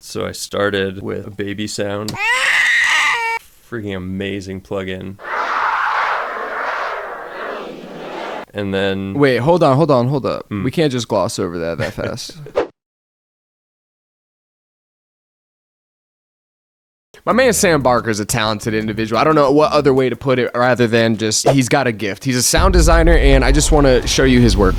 So I started with a baby sound. Freaking amazing plugin. And then... Wait, hold up. We can't just gloss over that fast. My man Sam Barker is a talented individual. I don't know what other way to put it rather than just he's got a gift. He's a sound designer, and I just want to show you his work.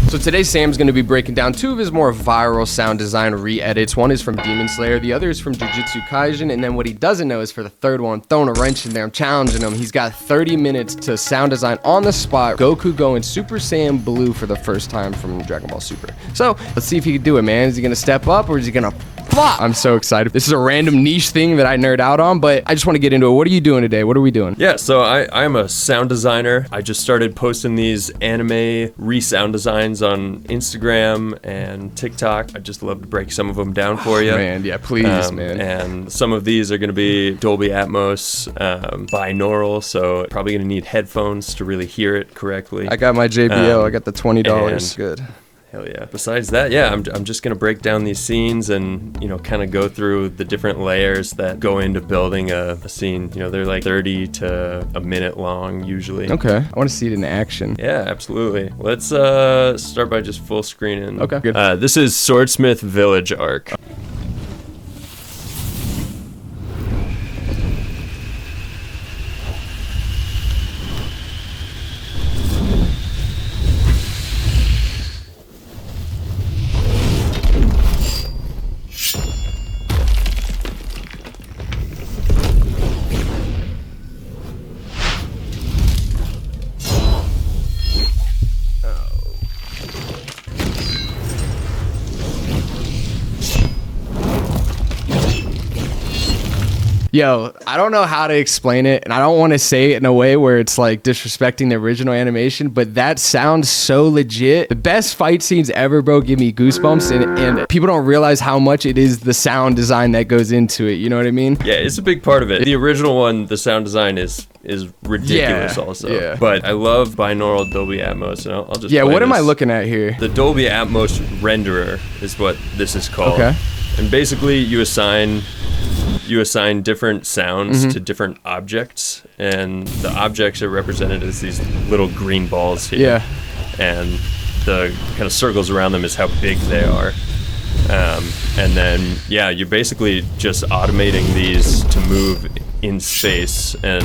So today Sam's going to be breaking down two of his more viral sound design re-edits. One is from Demon Slayer, the other is from Jujutsu Kaisen, and then what he doesn't know is for the third one, I'm throwing a wrench in there, I'm challenging him. He's got 30 minutes to sound design on the spot Goku going Super Saiyan Blue for the first time from Dragon Ball Super. So let's see if he can do it, man. Is he going to step up or is he going to flop? I'm so excited. This is a random niche thing that I nerd out on, but I just want to get into it. What are you doing today? What are we doing? Yeah, so I'm a sound designer. I just started posting these anime re-sound designs on Instagram and TikTok. I just love to break some of them down for you. Man, yeah, please, man. And some of these are going to be Dolby Atmos, binaural, so probably going to need headphones to really hear it correctly. I got my JBL. I got the $20. Good. Hell yeah. Besides that, yeah, I'm just going to break down these scenes and, kind of go through the different layers that go into building a scene. They're like 30 to a minute long usually. Okay. I want to see it in action. Yeah, absolutely. Let's start by just full screening. Okay, good. This is Swordsmith Village arc. Yo, I don't know how to explain it, and I don't want to say it in a way where it's like disrespecting the original animation, but that sounds so legit. The best fight scenes ever, bro, give me goosebumps, and people don't realize how much it is the sound design that goes into it, you know what I mean? Yeah, it's a big part of it. The original one, the sound design is ridiculous also. Yeah. But I love binaural Dolby Atmos, and I'll just Yeah, play what am I this. looking at here? The Dolby Atmos renderer is what this is called. Okay. And basically you assign different sounds to different objects, and the objects are represented as these little green balls here. Yeah. And the kind of circles around them is how big they are. And then, yeah, you're basically just automating these to move in space. And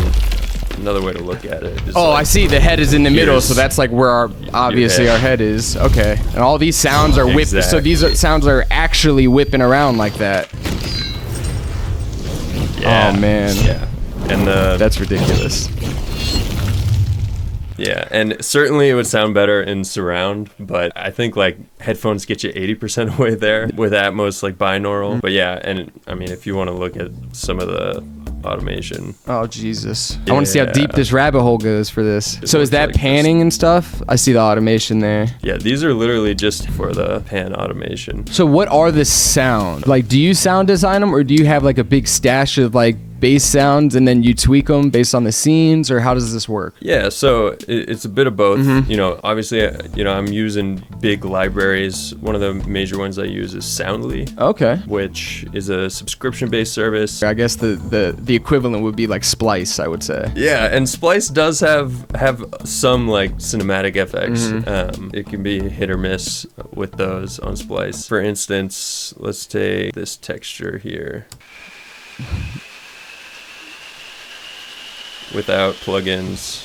another way to look at it is I see. The head is in the middle, so that's like where our head is. Okay. And all these sounds are whipped. So these sounds are actually whipping around like that. Yeah. Oh man. Yeah. And that's ridiculous. Yeah, and certainly it would sound better in surround, but I think like headphones get you 80% of the way there with Atmos like binaural. But yeah, and I mean if you want to look at some of the automation. Oh Jesus. I want to see how deep this rabbit hole goes for this. So is that like panning and stuff? I see the automation there. Yeah, these are literally just for the pan automation. So what are the sounds? Like, do you sound design them, or do you have like a big stash of like bass sounds and then you tweak them based on the scenes, or how does this work? Yeah, so it's a bit of both. Obviously, I'm using big libraries. One of the major ones I use is Soundly. Okay. Which is a subscription-based service. I guess the equivalent would be like Splice, I would say. Yeah, and Splice does have some like cinematic effects. It can be hit or miss with those on Splice. For instance, let's take this texture here. Without plugins,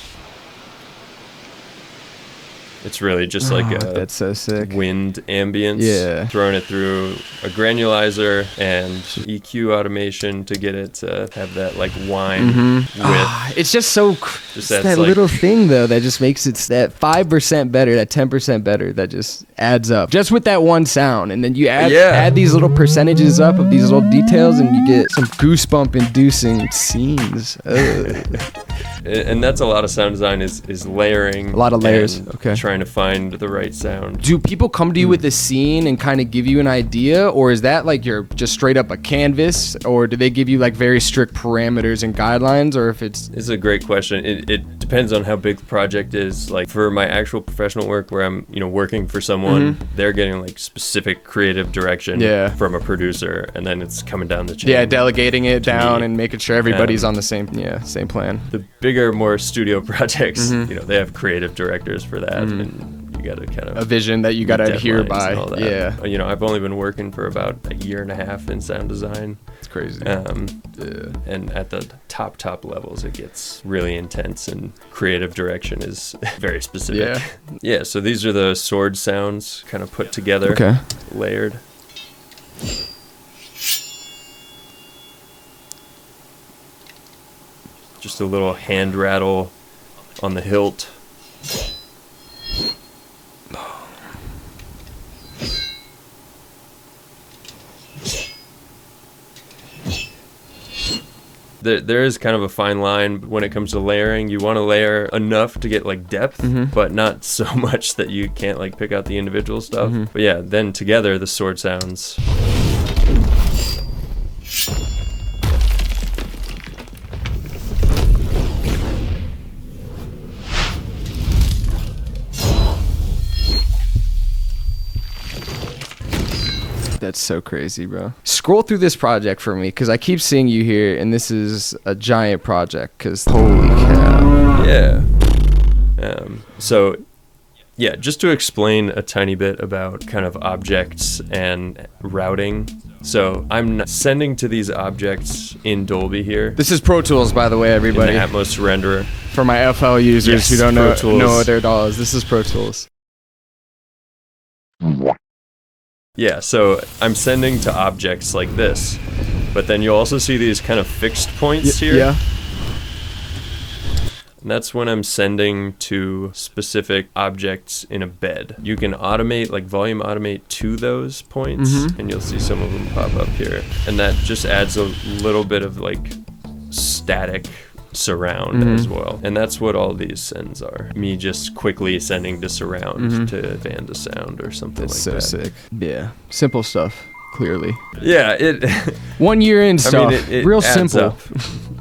it's really just like a that's so sick. Wind ambience. Yeah, throwing it through a granulizer and EQ automation to get it to have that like whine width. It's just so just that like, little thing though that just makes it that 5% better, that 10% better, that just adds up just with that one sound. And then you add these little percentages up of these little details and you get some goosebump inducing scenes. And that's a lot of sound design is layering. A lot of layers. and Okay. Trying to find the right sound. Do people come to you with a scene and kind of give you an idea, or is that like you're just straight up a canvas, or do they give you like very strict parameters and guidelines, or if it's... It's a great question. It depends on how big the project is. Like for my actual professional work where I'm, working for someone, they're getting like specific creative direction from a producer, and then it's coming down the chain. Yeah, delegating it down me. and making sure everybody's on the same plan. The bigger, more studio projects, they have creative directors for that, and you got to kind of A vision that you got to adhere by. Yeah. I've only been working for about a year and a half in sound design. It's crazy. And at the top levels, it gets really intense, and creative direction is very specific. Yeah, so these are the sword sounds kind of put together, layered. Just a little hand rattle on the hilt. There is kind of a fine line when it comes to layering. You want to layer enough to get like depth, but not so much that you can't like pick out the individual stuff. But yeah, then together the sword sounds. That's so crazy, bro. Scroll through this project for me, because I keep seeing you here, and this is a giant project, because holy cow. Yeah. So, yeah, just to explain a tiny bit about kind of objects and routing. So I'm sending to these objects in Dolby here. This is Pro Tools, by the way, everybody. In the Atmos renderer. For my FL users who don't know what their DAW is, this is Pro Tools. Yeah, so I'm sending to objects like this, but then you'll also see these kind of fixed points here. Yeah. And that's when I'm sending to specific objects in a bed. You can automate, like volume automate to those points, and you'll see some of them pop up here. And that just adds a little bit of like static surround as well. And that's what all these sends are. Me just quickly sending to surround to Vanda sound or something That's like that. so sick. Yeah. Simple stuff, clearly. Yeah, it 1 year in stuff. I mean, it real adds simple. up.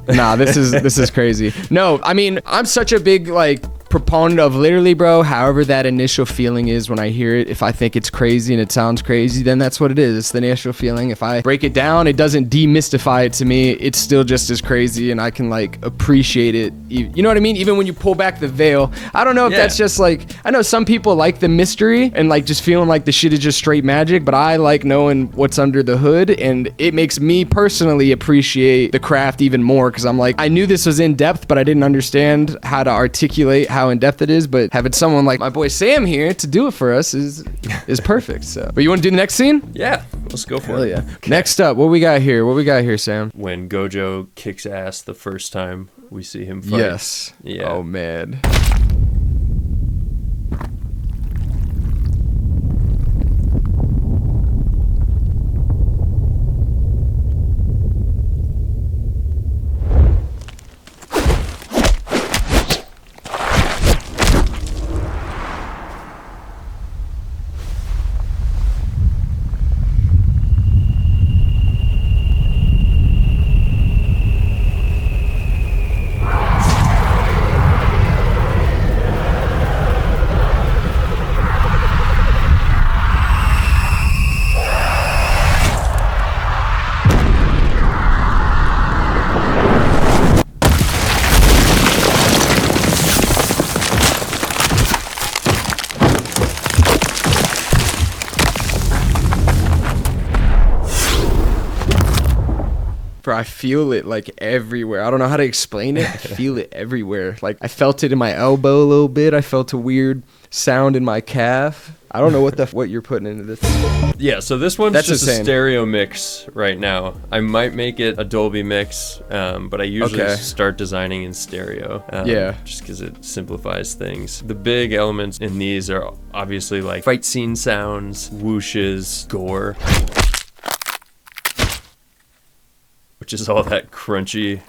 Nah, this is crazy. No, I mean, I'm such a big like proponent of literally, bro, however that initial feeling is when I hear it. If I think it's crazy and it sounds crazy, then that's what it is. It's the initial feeling. If I break it down, it doesn't demystify it to me. It's still just as crazy, and I can like appreciate it. You know what I mean? Even when you pull back the veil. I don't know if that's just like, I know some people like the mystery and like just feeling like the shit is just straight magic, but I like knowing what's under the hood, and it makes me personally appreciate the craft even more, because I'm like, I knew this was in depth, but I didn't understand how to articulate how in depth it is. But having someone like my boy Sam here to do it for us is perfect. So, but you want to do the next scene? Yeah, let's go for Hell it. yeah. Next up, what we got here? What we got here, Sam? When Gojo kicks ass the first time we see him fight. Yes. Yeah. Oh man. Bro, I feel it like everywhere. I don't know how to explain it. I feel it everywhere. Like I felt it in my elbow a little bit. I felt a weird sound in my calf. I don't know what you're putting into this. Yeah, so this one's That's just insane. a stereo mix right now. I might make it a Dolby mix, but I usually start designing in stereo. Just because it simplifies things. The big elements in these are obviously like fight scene sounds, whooshes, gore, which is all that crunchy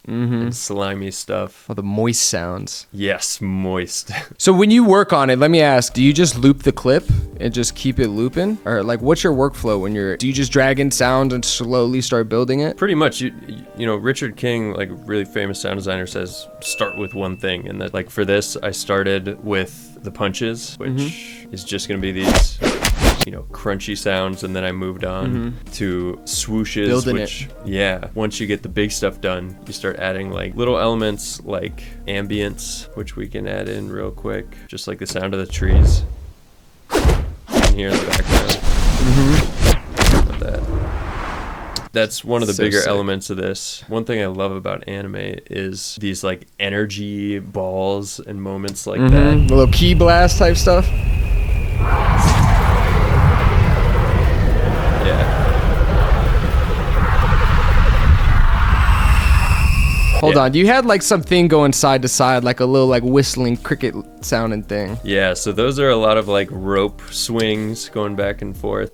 and slimy stuff. Oh, the moist sounds. Yes, moist. So when you work on it, let me ask, do you just loop the clip and just keep it looping? Or like, what's your workflow when do you just drag in sound and slowly start building it? Pretty much, you know, Richard King, like a really famous sound designer, says start with one thing. And that, like for this, I started with the punches, which is just going to be these, you know, crunchy sounds, and then I moved on to swooshes. Building which, yeah, once you get the big stuff done, you start adding like little elements like ambience, which we can add in real quick, just like the sound of the trees. You can hear in the background. Like that. That's one of the bigger elements of this. One thing I love about anime is these like energy balls and moments like that. A little key blast type stuff. Hold on, you had like something going side to side, like a little like whistling cricket sounding thing. Yeah, so those are a lot of like rope swings going back and forth.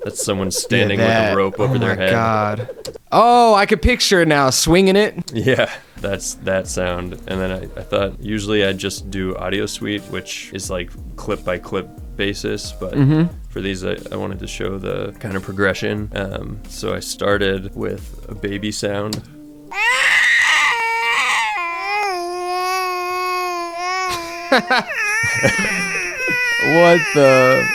That's someone standing with a rope over their head. Oh my god. Oh, I could picture it now, swinging it. Yeah, that's that sound. And then I thought usually I'd just do Audio Suite, which is like clip by clip basis, but for these I wanted to show the kind of progression. So I started with a baby sound. What the?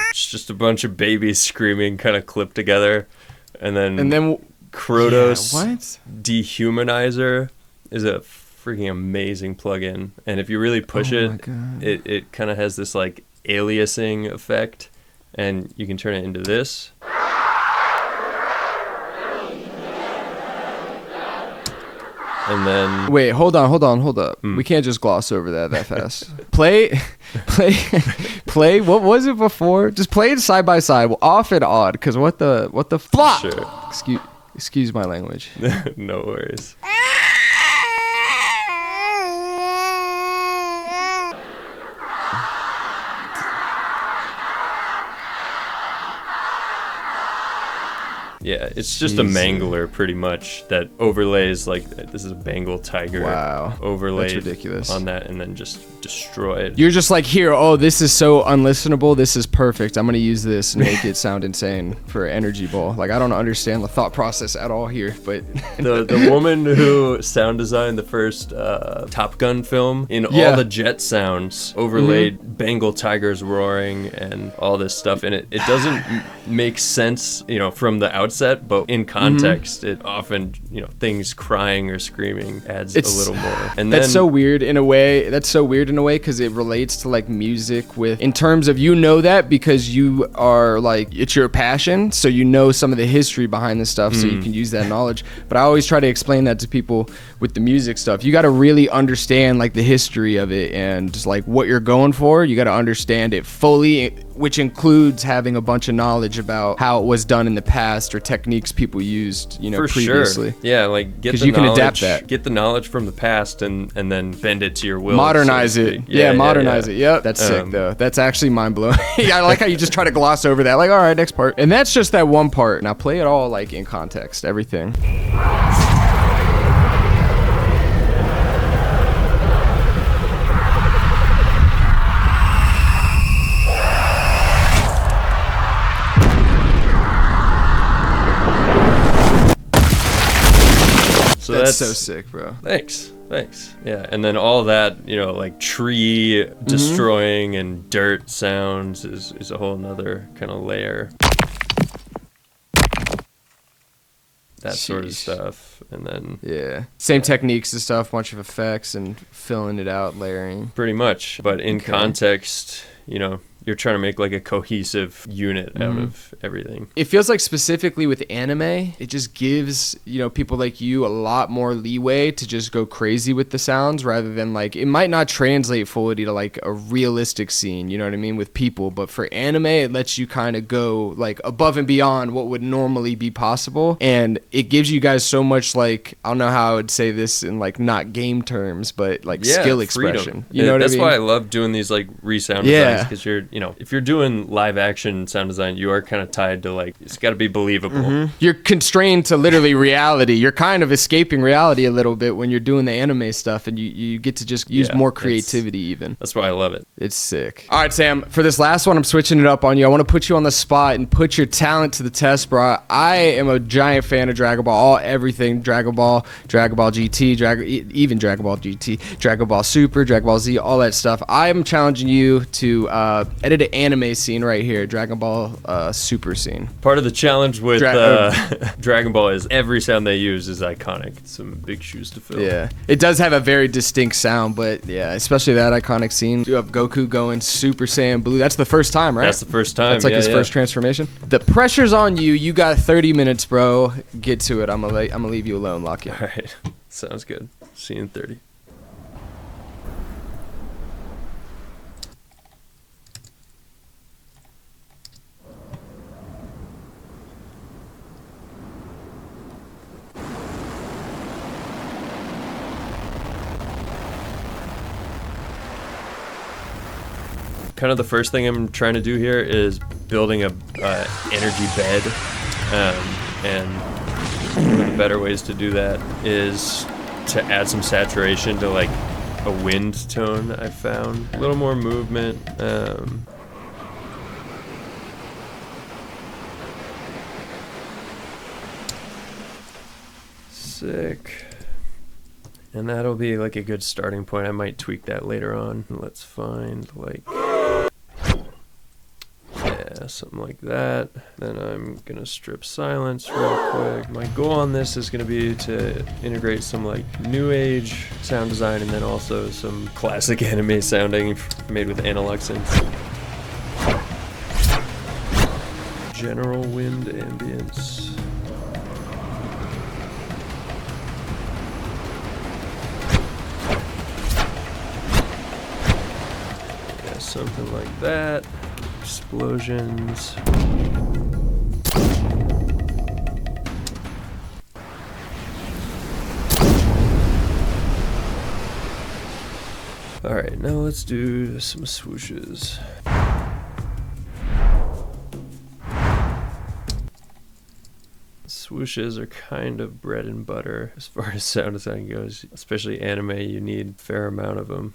It's just a bunch of babies screaming kind of clipped together. And then Krotos Dehumanizer is a freaking amazing plugin. And if you really push it kind of has this like aliasing effect, and you can turn it into this. And then wait, hold up. We can't just gloss over that fast. Play. What was it before? Just play it side by side, off and on. Cause what the flop? Sure. Excuse my language. No worries. Yeah, it's just a mangler pretty much that overlays like this is a Bengal tiger. Wow, overlaid that's ridiculous on that, and then just destroyed. You're just like, here, oh, this is so unlistenable. This is perfect. I'm gonna use this and make it sound insane for Energy Ball. Like I don't understand the thought process at all here, but the woman who sound designed the first Top Gun film, in all the jet sounds overlaid Bengal tigers roaring and all this stuff, and it doesn't make sense, you know, from the outset, but in context, it often, you know, things crying or screaming adds a little more. And that's so weird in a way. That's so weird in a way because it relates to like music with, in terms of, you know, that because you are like, it's your passion, so you know some of the history behind this stuff, so you can use that knowledge. But I always try to explain that to people with the music stuff. You got to really understand like the history of it and just like what you're going for. You got to understand it fully, which includes having a bunch of knowledge about how it was done in the past or techniques people used, you know, for previously. Sure. Yeah, like get the you knowledge, can adapt that. Get the knowledge from the past and then bend it to your will. Modernize it. Yeah, modernize it. Yep. That's sick though. That's actually mind blowing. I like how you just try to gloss over that. Like, all right, next part. And that's just that one part. Now play it all like in context, everything. So that's so sick, bro. Thanks. Yeah, and then all that, you know, like tree destroying and dirt sounds is a whole nother kind of layer. That sort of stuff, and then same techniques and stuff, bunch of effects and filling it out, layering. Pretty much, but in context, you know, you're trying to make like a cohesive unit out of everything. It feels like specifically with anime, it just gives, you know, people like you a lot more leeway to just go crazy with the sounds rather than like, it might not translate fully to like a realistic scene, you know what I mean, with people. But for anime, it lets you kind of go like above and beyond what would normally be possible. And it gives you guys so much like, I don't know how I would say this in like not game terms, but like skill expression. Freedom. You know what I mean? That's why I love doing these like resound designs, because you know, if you're doing live action sound design, you are kind of tied to like, it's got to be believable. You're constrained to literally reality. You're kind of escaping reality a little bit when you're doing the anime stuff, and you get to just use more creativity even. That's why I love it. It's sick. All right, Sam, for this last one, I'm switching it up on you. I want to put you on the spot and put your talent to the test, bro. I am a giant fan of Dragon Ball, everything Dragon Ball GT, even Dragon Ball GT, Dragon Ball Super, Dragon Ball Z, all that stuff. I am challenging you to edit an anime scene right here, Dragon Ball Super scene. Part of the challenge with Dragon Ball is every sound they use is iconic. Some big shoes to fill. Yeah, it does have a very distinct sound, but yeah, especially that iconic scene. You have Goku going Super Saiyan Blue. That's the first time, right? That's the first time. That's like his first transformation. The pressure's on you. You got 30 minutes, bro. Get to it. I'm gonna leave you alone, Locky. All right, sounds good. See you in 30. Kind of the first thing I'm trying to do here is building a energy bed, and one of the better ways to do that is to add some saturation to like a wind tone. I found a little more movement. Sick. And that'll be like a good starting point. I might tweak that later on. Let's find like, yeah, something like that. Then I'm gonna strip silence real quick. My goal on this is gonna be to integrate some like new age sound design and then also some classic anime sounding made with analog synths. General wind ambience. Something like that. Explosions. Alright, now let's do some swooshes. Swooshes are kind of bread and butter as far as sound design goes. Especially anime, you need a fair amount of them.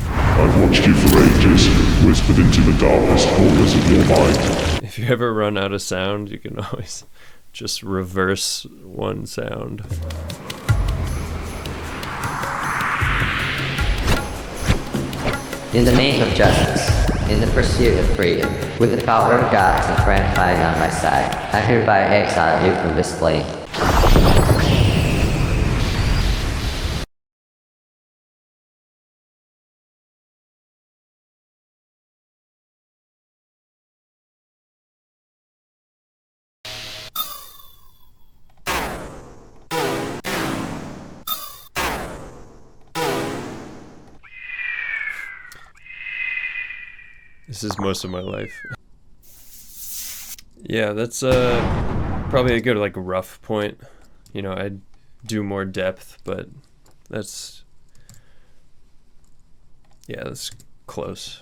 I've watched you for ages, whispered into the darkest corners of your mind. If you ever run out of sound, you can always just reverse one sound. In the name of justice, in the pursuit of freedom, with the power of God and friend fighting on my side, I hereby exile you from this plane. This is most of my life. Yeah, that's probably a good like rough point. You know, I'd do more depth, but that's close.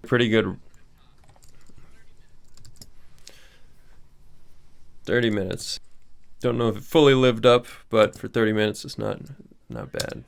Pretty good. 30 minutes. Don't know if it fully lived up, but for 30 minutes it's not bad.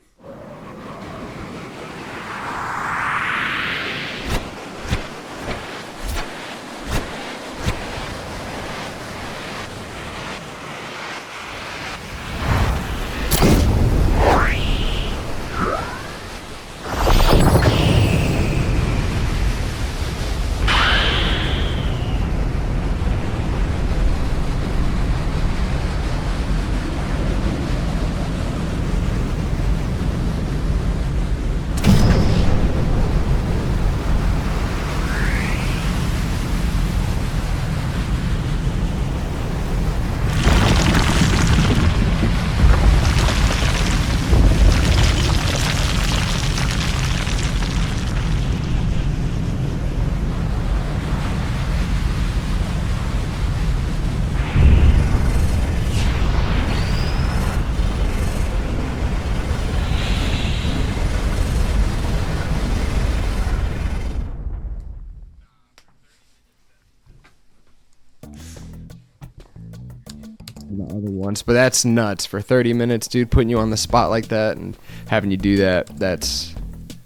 of the other ones, but that's nuts for 30 minutes, dude. Putting you on the spot like that and having you do that's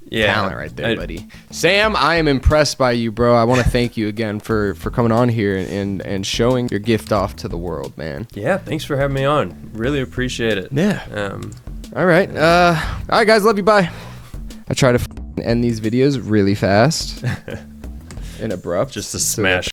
talent right there, buddy. Sam, I am impressed by you, bro. I want to thank you again for coming on here and showing your gift off to the world, man. Yeah, thanks for having me on. Really appreciate it. Yeah. All right. All right, guys. Love you. Bye. I try to end these videos really fast and abrupt. Just to smash